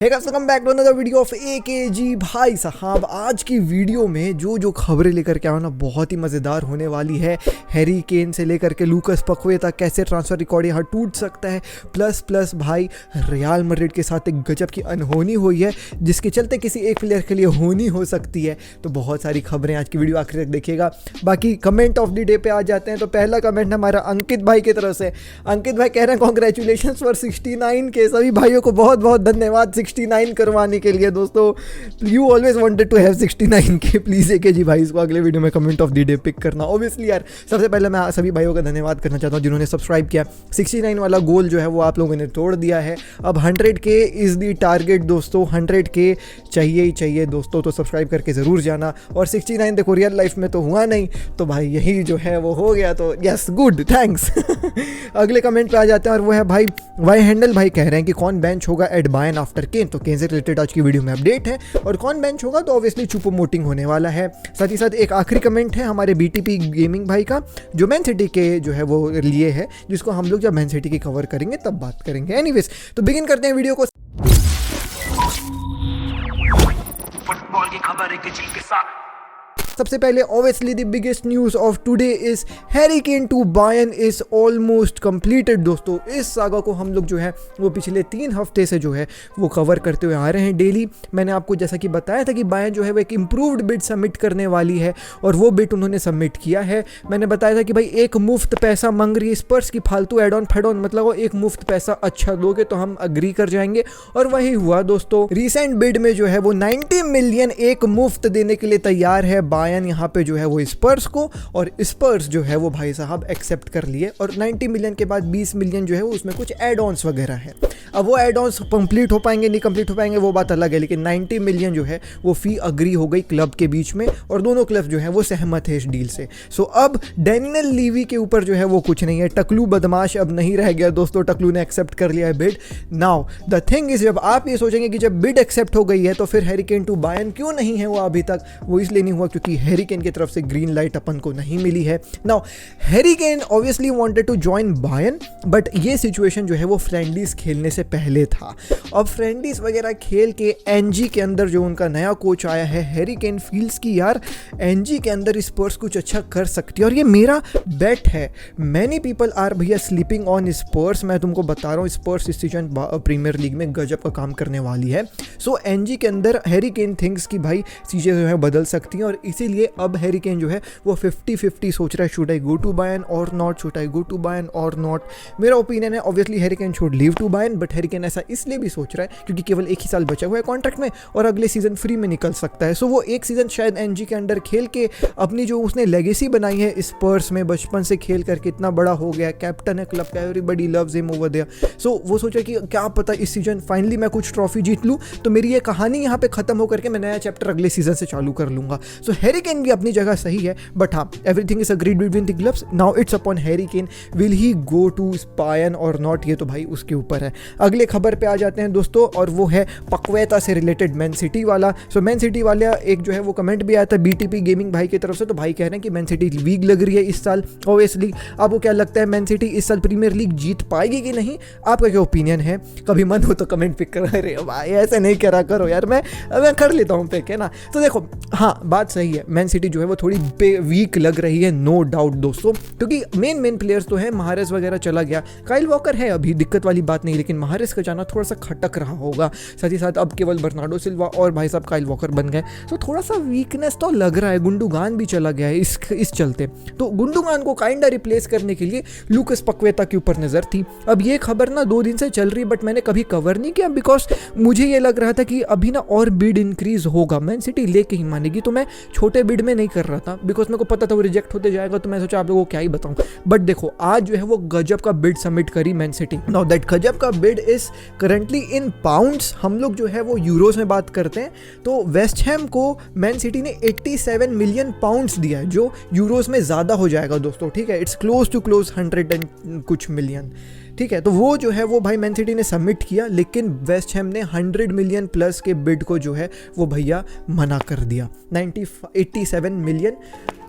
Welcome back to another video of AKG. भाई साहब, आज की वीडियो में जो खबरें लेकर के आया ना बहुत ही मज़ेदार होने वाली है। हैरी केन से लेकर के लूकस पकवे तक कैसे ट्रांसफ़र रिकॉर्ड यहाँ टूट सकता है, प्लस भाई रियल मैड्रिड के साथ एक गजब की अनहोनी हुई है जिसके चलते किसी एक प्लेयर के लिए होनी हो सकती है। तो बहुत सारी खबरें आज की वीडियो आखिर तक देखिएगा। बाकी कमेंट ऑफ द डे पे आ जाते हैं। तो पहला कमेंट हमारा अंकित भाई की तरफ से। अंकित भाई कह रहे हैं कॉन्ग्रेचुलेशन फॉर 69 के। सभी भाइयों को बहुत बहुत धन्यवाद 69 करवाने के लिए। दोस्तों you always wanted to have 69 K. Please AKG भाई इसको अगले वीडियो में comment of the day pick करना। ऑब्वियसली यार, सबसे पहले मैं सभी भाइयों का धन्यवाद करना चाहता हूँ जिन्होंने सब्सक्राइब किया। 69 वाला गोल जो है वो आप लोगों ने तोड़ दिया है। अब 100K इज़ दी टारगेट दोस्तों। 100K चाहिए ही चाहिए दोस्तों, तो सब्सक्राइब करके ज़रूर जाना। और 69 देखो रियल लाइफ में तो हुआ नहीं, तो भाई यही जो है वो हो गया, तो यस गुड थैंक्स। अगले कमेंट पे आ जाते हैं और वो है भाई वाई हैंडल भाई कह रहे हैं कि कौन बेंच होगा एट बायर्न आफ्टर केन। तो केन से रिलेटेड आज की वीडियो में अपडेट है और कौन बेंच होगा तो ऑब्वियसली चुपोमोटिंग होने वाला है। साथ ही साथ एक आखिरी कमेंट है हमारे बीटीपी गेमिंग भाई का जो मैन सिटी के जो है वो लिए है, जिसको हम लोग जब मैन सिटी की कवर करेंगे तब बात करेंगे। एनीवेज तो बिगिन करते हैं वीडियो को। फुटबॉल की खबर एक चिल के साथ। सबसे पहले obviously the biggest news of today is Harry Kane to Bayern is almost completed. दोस्तों इस सागा को हम लोग जो है वो पिछले 3 हफ्ते से जो है वो कवर करते हुए आ रहे हैं डेली। मैंने आपको जैसा कि बताया था कि बायर्न जो है वो एक इम्प्रूव्ड बिड सबमिट करने वाली है और वो बिड उन्होंने सबमिट किया है। मैंने बताया था कि भाई एक मुफ्त पैसा मांग रही है स्पर्स की, फालतू एड ऑन फेड ऑन, मतलब वो एक मुफ्त पैसा अच्छा दोगे तो हम अग्री कर जाएंगे, और वही हुआ दोस्तों। रिसेंट बिड में जो है वो 90 मिलियन एक मुफ्त देने के लिए तैयार है बायर्न यहाँ पे जो है वो स्पर्स को, और स्पर्स जो है वो भाई साहब एक्सेप्ट कर लिए। और 90 मिलियन के बाद 20 मिलियन जो है वो उसमें कुछ एड ऑन्स वगैरह है। अब वो एड ऑन्स कंप्लीट हो पाएंगे नहीं कंप्लीट हो पाएंगे वो बात अलग है, लेकिन 90 मिलियन जो है वो फी अग्री हो गई क्लब के बीच में और दोनों क्लब जो है वो सहमत है इस डील से। सो अब डैनियल लीवी के ऊपर जो है वो कुछ नहीं है। टकलू बदमाश अब नहीं रह गया दोस्तों, टकलू ने एक्सेप्ट कर लिया है bid. Now the thing is, जब आप ये सोचेंगे कि जब बिड एक्सेप्ट हो गई है तो फिर हैरी केन टू बायर्न क्यों नहीं है वो अभी तक, वो इसलिए नहीं हुआ क्योंकि हैरी केन की तरफ से ग्रीन लाइट अपन को नहीं मिली है। Now Harry Kane obviously wanted to join Bayern, but ये सिचुएशन जो है वो फ्रेंडलीज खेलने से पहले था। अब फ्रेंडलीज वगैरह खेल के एनजी के अंदर जो उनका नया कोच आया है, हैरी केन फील्स की यार एनजी के अंदर स्पर्स कुछ अच्छा कर सकती है, और ये मेरा बेट है। मैनी पीपल आर भैया स्लीपिंग ऑन स्पर्स। मैं तुमको बता रहा हूँ स्पर्स इस सीजन प्रीमियर लीग में गजब का काम करने वाली है। सो एनजी के अंदर हैरी केन थिंक्स की भाई चीज़ें जो है बदल सकती हैं, और इसीलिए अब हैरी केन जो है वो 50-50 सोच रहा है, should I go to Bayern और not, should I go to Bayern और नॉट। मेरा ओपिनियन है obviously Harry Kane should leave to Bayern, but Harry Kane ऐसा इसलिए भी सोच रहा है क्योंकि केवल 1 ही साल बचा हुआ है कॉन्ट्रैक्ट में और अगले सीजन फ्री में निकल सकता है। सो वो एक सीजन शायद एनजी के अंडर खेल के अपनी जो उसने लेगेसी बनाई है स्पर्स में, बचपन से खेल करके इतना बड़ा हो गया, कैप्टन है क्लब का, everybody loves him over there. So वो सोचा कि क्या पता इस सीजन फाइनली मैं कुछ ट्रॉफी जीत लूँ तो मेरी ये कहानी यहाँ पे खत्म होकर के मैं नया चैप्टर अगले सीजन से चालू कर लूँगा। सो हैरी केन भी अपनी जगह सही है, बट हाँ everything is agreed between the clubs. Now it's upon Harry Kane, will he go to Bayern और नॉट, ये तो भाई उसके ऊपर है। अगले खबर पे आ जाते हैं दोस्तों, और वो है पकवेता से रिलेटेड मैन सिटी वाला। सो मैन सिटी वाला एक जो है वो कमेंट भी आया था बीटीपी गेमिंग भाई की तरफ से। तो भाई कह रहे हैं कि मैन सिटी वीक लग रही है इस साल ऑब्वियसली। आपको क्या लगता है मैन सिटी इस साल प्रीमियर लीग जीत पाएगी कि नहीं? आपका क्या ओपिनियन है? कभी मन हो तो कमेंट पिक कर रहे हो भाई, ऐसे नहीं करा करो यार, मैं कर लेता हूँ पिक, है ना। तो देखो हाँ बात सही है, मैन सिटी जो है वो थोड़ी वीक लग रही है, नो डाउट दोस्तों, क्योंकि मेन प्लेयर्स तो है, महारेस वगैरह चला गया, काइल वॉकर है अभी, दिक्कत वाली बात नहीं, लेकिन महारेस का जाना थोड़ा सा खटक रहा होगा। साथ ही साथ अब केवल बर्नार्डो सिल्वा और भाई साहब काइल वॉकर बन गए, तो थोड़ा सा वीकनेस तो लग रहा है। गुंडुगान भी चला गया है इस चलते, तो गुंडुगान को काइंडा रिप्लेस करने के लिए लूकस पकवेता के ऊपर नजर थी। अब ये खबर ना 2 दिन से चल रही, बट मैंने कभी कवर नहीं किया बिकॉज मुझे ये लग रहा था कि अभी ना और बिड इंक्रीज होगा, मैन सिटी लेके ही मानेगी, तो मैं छोटे बिड में नहीं कर रहा था बिकॉज मेरे को पता था वो रिजेक्ट होते जाएगा, तो मैं सोचा आप लोगों को क्या ही बताऊं। बट देखो आज जो है वो गजब का बिड सबमिट करी मैन सिटी। नाउ दैट गजब का bid is currently in pounds. हम लोग जो है वो यूरोज में बात करते हैं, तो वेस्ट हैम को मैन सिटी ने 87 मिलियन पाउंड्स दिया है, जो यूरोज में ज़्यादा हो जाएगा दोस्तों, ठीक है। इट्स क्लोज टू 100 एंड कुछ मिलियन, ठीक है, तो वो जो है वो भाई मैन सिटी ने सबमिट किया, लेकिन वेस्ट हैम ने 100 मिलियन प्लस के बिड को जो है वो भैया मना कर दिया। 87 मिलियन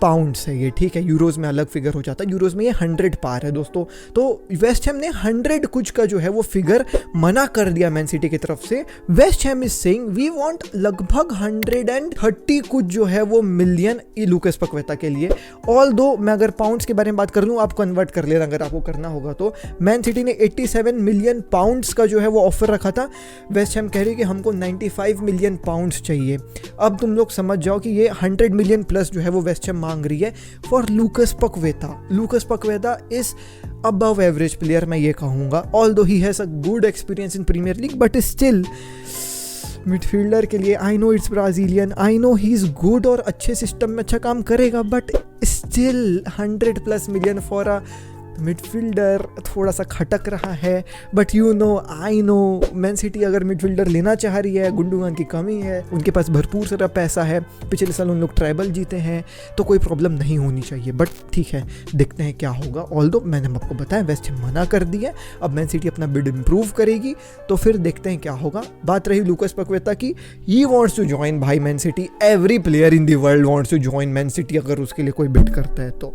पाउंड्स है ये, ठीक है, यूरोज में अलग फिगर हो जाता है, यूरोज में ये 100 पार है दोस्तों। तो वेस्ट हैम ने 100 कुछ का जो है वो फिगर मना कर दिया मैन सिटी की तरफ से। West Ham is saying we want लगभग 130 कुछ जो है वो मिलियन लूकास पकवेता के लिए। ऑल दो मैं अगर पाउंड्स के बारे में बात कर लूँ, आप कन्वर्ट कर लेना अगर आपको करना होगा तो। मैन सिटी ने 87 मिलियन पाउंड्स का जो है वो ऑफर रखा था, वेस्ट हैम कह रही है कि हमको 95 मिलियन पाउंड्स चाहिए। अब तुम लोग समझ जाओ कि ये 100 मिलियन प्लस जो है वो वेस्ट हैम मांग रही है for Lucas Paqueta. Lucas Paqueta is above average player मैं ये कहूँगा, although he has a good experience in Premier League, but still midfielder के लिए I know it's Brazilian, I know he is good और अच्छे सिस्टम में अच्छा काम करेगा, but still 100+ million for a midfielder थोड़ा सा खटक रहा है। But you know I know Man City अगर मिडफील्डर लेना चाह रही है, गुंडोगान की कमी है, उनके पास भरपूर सारा पैसा है, पिछले साल उन लोग ट्राइबल जीते हैं, तो कोई प्रॉब्लम नहीं होनी चाहिए। बट ठीक है, देखते हैं क्या होगा। ऑल्दो मैंने आपको बताया वेस्ट हैम मना कर दिया, अब मैन सिटी अपना बिड इम्प्रूव करेगी तो फिर देखते हैं क्या होगा। बात रही लूकास पकवेता की, ही वॉन्ट्स टू ज्वाइन भाई Man City, every player in the world wants to join Man City अगर उसके लिए कोई बिड करता है तो।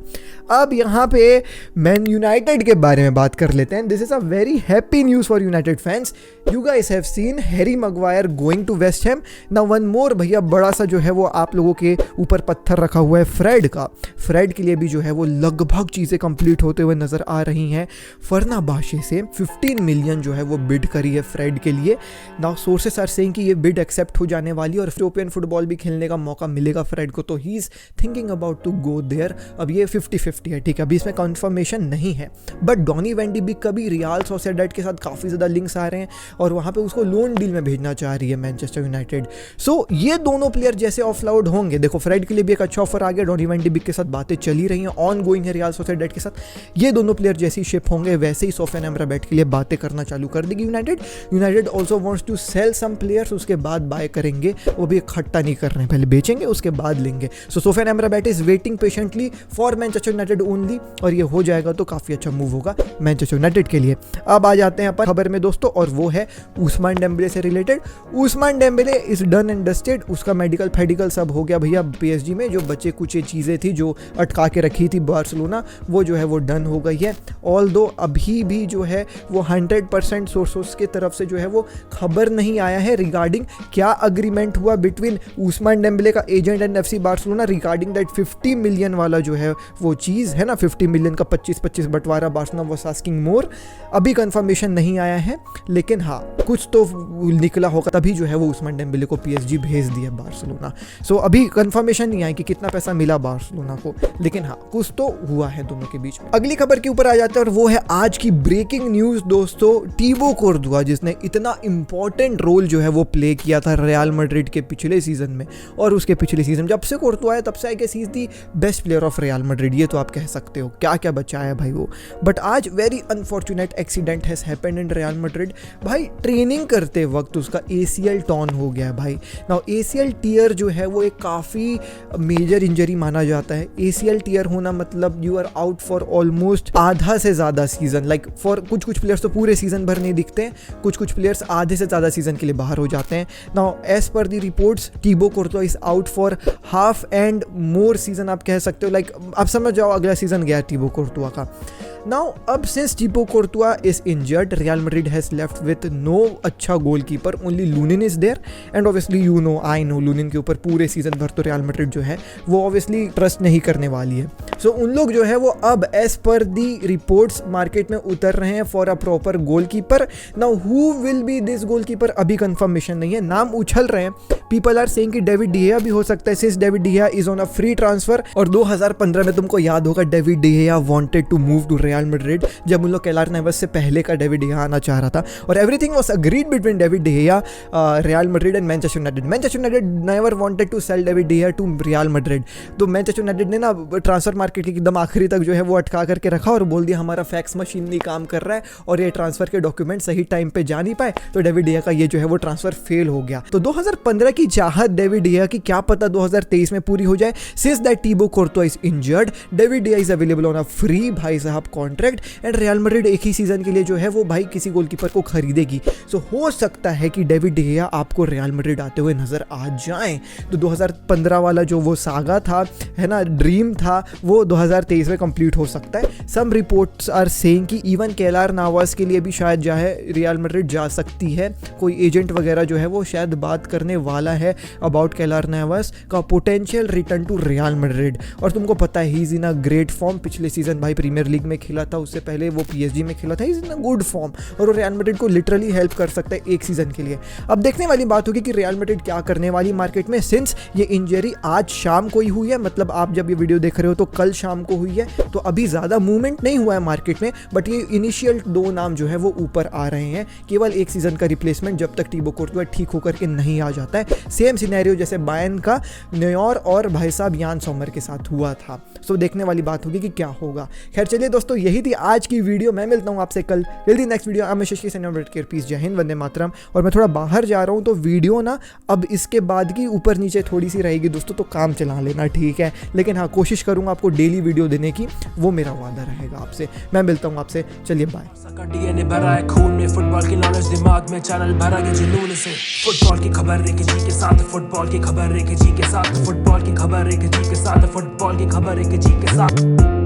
अब यहाँ पे मैन यूनाइटेड के बारे में बात कर लेते हैं। This is a very happy news for United fans. You guys have seen Harry Maguire going to West Ham. Now one more भैया बड़ा सा जो है वो आप लोगों के ऊपर पत्थर रखा हुआ है फ्रेड का। फ्रेड के लिए भी जो है वो लगभग चीज़ें कंप्लीट होते हुए नजर आ रही हैं। फर्नाबाशे से 15 मिलियन जो है वो बिड करी है फ्रेड के लिए। नाउ सोर्सेस आर सेइंग कि ये बिड एक्सेप्ट हो जाने वाली और यूरोपियन फुटबॉल भी खेलने का मौका मिलेगा फ्रेड को, तो he is thinking about to go there. अब ये 50-50 है, ठीक है, अभी इसमें कंफर्मेशन नहीं है, बट डॉनी वैन डी बिक का भी रियल सोसिएडाड के साथ काफ़ी ज़्यादा लिंक्स आ रहे हैं और वहाँ पे उसको लोन डील में भेजना चाह रही है मैनचेस्टर यूनाइटेड। सो ये दोनों प्लेयर जैसे ऑफलाउड होंगे, देखो फ्रेड के लिए भी एक अच्छा ऑफर आ गया, डॉनी वैन डी बिक के साथ बातें चली रही हैं, ऑन गोइंग है रियल सोसिएडाड के साथ। ये दोनों प्लेयर जैसे ही शिप होंगे वैसे ही सोफियान एम्राबैट के लिए बातें करना चालू कर देगी United. United also wants to sell some players, उसके बाद बाय करेंगे, वो भी इकट्ठा नहीं कर रहे हैं, पहले बेचेंगे उसके बाद लेंगे। So Sofyan Amrabat is waiting patiently for Manchester United only, और ये हो जाएगा तो काफ़ी अच्छा मूव होगा मैनचेस्टर यूनाइटेड के लिए। अब आ जाते हैं अपन खबर में दोस्तों, और वो है उस्मान डेम्बेले से related. Ousmane Dembele is done and dusted, उसका मेडिकल फेडिकल सब हो गया भैया पीएसजी में। जो बचे कुछ चीज़ें थी जो अटका के रखी थी बार्सिलोना, वो जो है वो डन हो गई है। ऑल्दो अभी भी जो है वो 100% सोर्सेस की तरफ से जो है वो खबर नहीं आया है रिगार्डिंग क्या अग्रीमेंट हुआ बिटवीन उस्मान डेम्बेले का agent and FC Barcelona regarding that 50 million वाला जो है वो चीज़ है ना, 50 मिलियन का 25-25 बंटवारा बार्सिलोना वाज आस्किंग मोर। अभी कंफर्मेशन नहीं आया है, लेकिन हाँ कुछ तो निकला होगा, तभी जो है वो उस्मान डेम्बेले को पीएसजी भेज दिया बार्सिलोना। सो अभी कंफर्मेशन नहीं आई कि कितना पैसा मिला बार्सिलोना को, लेकिन हाँ कुछ तो हुआ है दोनों के बीच में। अगली खबर के ऊपर आ जाते हैं और वो है आज की ब्रेकिंग न्यूज़ दोस्तों। टीबो कोर्तुआ, जिसने इतना इंपॉर्टेंट रोल जो है वो प्ले किया था रियल मैड्रिड के पिछले सीजन में और उसके पिछले सीजन, जब से कोर्तुआ आया तब से I guess he is the best player of Real Madrid, ये तो आप कह सकते हो। क्या क्या बचाया भाई वो। बट आज very unfortunate accident has happened in real Madrid. भाई ट्रेनिंग करते वक्त उसका ACL टॉर्न हो गया है भाई। नाउ ACL टीयर जो है वो एक काफ़ी मेजर इंजरी माना जाता है। ACL टीयर होना मतलब you are out for almost आधा से ज़्यादा सीजन। लाइक फॉर कुछ प्लेयर्स तो पूरे सीजन भर नहीं दिखते हैं, कुछ प्लेयर्स आधे से ज़्यादा सीजन के लिए बाहर हो जाते हैं। Now as per the reports Thibaut Courtois is out for half and more season, आप कह सकते हो। लाइक आप समझ जाओ अगला सीजन गया टीबो कोर्तुआ का। नाउ अब since Thibaut Courtois is injured, Real Madrid has left with no अच्छा goalkeeper, only Lunin is there and obviously you know I know Lunin के ऊपर पूरे सीजन भर तो रियल मैड्रिड जो है वो ऑब्वियसली ट्रस्ट नहीं करने वाली है। सो उन लोग जो है वो अब as per the reports market में उतर रहे हैं for a proper goalkeeper. Now who will be this goalkeeper अभी कंफर्मेशन नहीं है, नाम उछल रहे हैं। पीपल आर सेइंग कि डेविड डिहेया भी हो सकता है, since David De Gea is on a free transfer. और 2015 में तुमको याद होगा David De Gea wanted to move to Real Madrid, जब उन लोग केलार नेवस से पहले का डेविड डिहेया आना चाह रहा था और everything was agreed between David De Gea, Real Madrid and Manchester United. Manchester United never wanted to sell David De Gea to Real Madrid, तो मैनचेस्टर यूनाइटेड ने ना ट्रांसफर मार्केट के एकदम आखिरी तक जो है वो अटका करके रखा और बोल दिया हमारा फैक्स मशीन नहीं काम कर रहा है और ये ट्रांसफर के डॉक्यूमेंट सही टाइम पे जा नहीं पाए, तो डेविड डिहेया का ये जो है वो ट्रांसफर फेल हो गया। तो 2015 की चाहत डेविड डिया की क्या पता 2023 में पूरी हो जाए। Since that Thibaut Courtois is injured, David De Gea is available on a free भाई साहब कॉन्ट्रैक्ट एंड रियल मैड्रिड एक ही सीजन के लिए जो है वो भाई किसी गोलकीपर को खरीदेगी। सो हो सकता है कि डेविड डिया आपको रियल मैड्रिड आते हुए नजर आ जाएं। तो 2015 वाला जो वो सागा था, है ना, ड्रीम था, वो 2023 में कंप्लीट हो सकता है। सम रिपोर्ट्स आर सेइंग कि इवन केलार नावास के लिए भी शायद जाए रियल मैड्रिड जा सकती है। कोई एजेंट वगैरह जो है वो शायद बात करने वाला है अबाउट केलार नावास का potential return to Real Madrid. और तुमको पता है he is in a great form. पिछले सीजन भाई प्रीमियर लीग में खेला था, उससे पहले वो पीएसजी में खेला था, ही is in a good form और वो रियल मैड्रिड को लिटरली हेल्प कर सकता है एक सीजन के लिए। अब देखने वाली बात होगी कि रियल मैड्रिड क्या करने वाली मार्केट में, सिंस ये इंजरी आज शाम को ही हुई है, मतलब आप जब ये वीडियो देख रहे हो तो कल शाम को हुई है, तो अभी ज़्यादा मूवमेंट नहीं हुआ है मार्केट में। बट ये इनिशियल 2 नाम जो है वो ऊपर आ रहे हैं, केवल एक सीजन का रिप्लेसमेंट जब तक टिबो कोर्तोआ ठीक होकर के नहीं आ जाता है। सेम सिनेरियो जैसे बायर्न का न्यूयॉर और भाई साहब यान सोमर के साथ हुआ था। सो देखने वाली बात होगी कि क्या होगा। खैर चलिए दोस्तों, यही थी आज की वीडियो। मैं मिलता हूँ आपसे कल जल्दी नेक्स्ट वीडियो। मैं शशि केयर पीस, जय हिंद, वंदे मातरम। और मैं थोड़ा बाहर जा रहा हूँ तो वीडियो ना अब इसके बाद की ऊपर नीचे थोड़ी सी रहेगी दोस्तों, तो काम चला लेना, ठीक है। लेकिन हाँ, कोशिश करूँगा आपको डेली वीडियो देने की, वो मेरा वादा रहेगा आपसे। मैं मिलता हूँ आपसे, चलिए बाय। डीएनए भरा है खून में, फुटबॉल की नॉलेज दिमाग में, चैनल भरा के जुनून से। फुटबॉल की खबर एक जी के साथ, फुटबॉल की खबर एक जी के साथ, फुटबॉल की खबर एक जी के साथ, फुटबॉल की खबर एक जी के साथ।